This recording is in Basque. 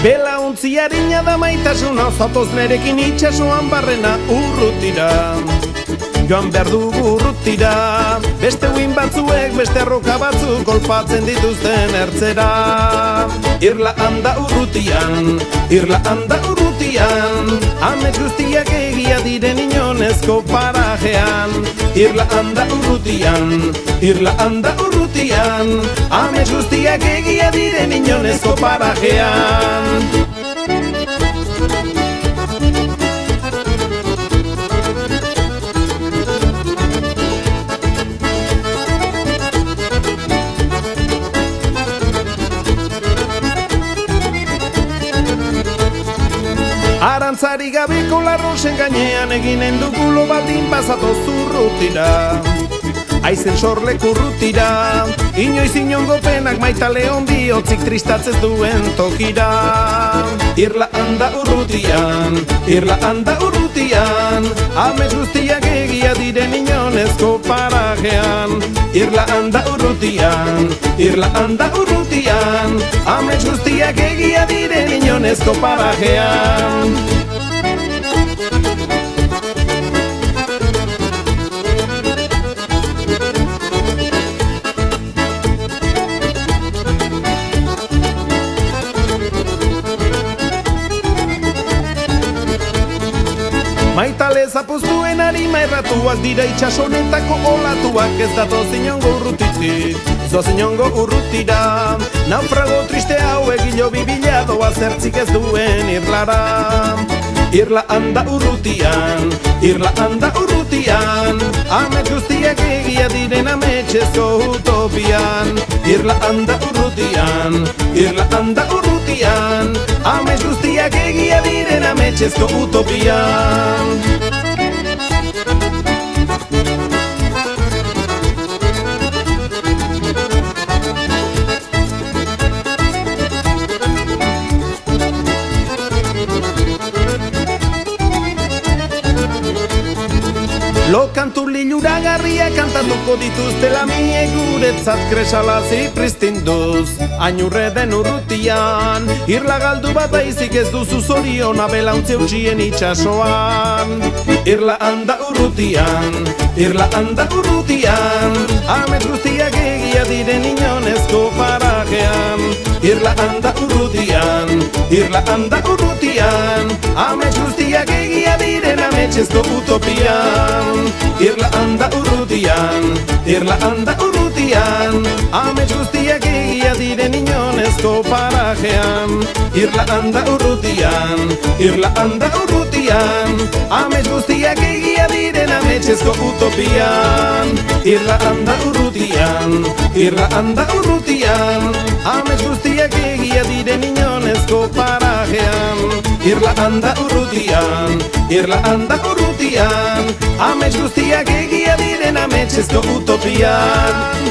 Belauntziarina da maitasuna, zatoz nerekin itxasuan barrena urrutira. Joan behar dugu urrutira, beste uin batzuek, beste arroka batzuk kolpatzen dituzten ertzera. Irla handa urrutian, irla handa urrutian, amets guztiak egia diren inonezko parajean. Irla handa urrutian, irla handa urrutian, amets guztiak egia diren inonezko parajean. Arantzari gabeko larrosen gainean eginen dugulo baldin bazatoz urrutira. Aizen sorleku urrutira, inoiz inongo penak maitale bihotzik tristatzez duen tokira. Irla handa urrutian, irla handa urrutian, amets guztiak egia diren inonezko parajean. Irla handa urrutian, irla handa urrutian, amets guztiak egia diren inonezko parajean. Maitale zapuztuen harima erratuak dira itxasonetako olatuak, ez datoz inongo urrutitik, zoaz inongo urrutira. Naufrago triste hau egilo bibila doa zertzik ez duen irlara. Irla handa urrutian, irla handa urrutian, amets guztiak egia diren ametxezko utopian. Irla handa urrutian, irla handa urrutian, amets guztiak egia diren ametxezko utopian. Lokantu liluragarria kantatuko dituzte lamie guretzat kresalazi pristinduz. Ainurre den urrutian, irla galdu bat baizik ez duzu zoriona belauntze utxien itxasoan. Irla handa urrutian, irla handa urrutian, amets guztiak egia diren inonezko parajean. Irla handa urrutian, irla handa urrutian, amets guztiak egia diren ametxezko utopian. Irla handa urrutian, irla handa urrutian, amets guztiak egia diren inonezko parajean. Irla handa urrutian, irla handa urrutian, amets guztiak egia diren ametxezko utopian. Irla handa urrutian, irla handa urrutian, amets guztiak egia diren inonezko parajean. Irla handa urrutian, irla handa urrutian, amets guztiak egia diren ametxezko utopian.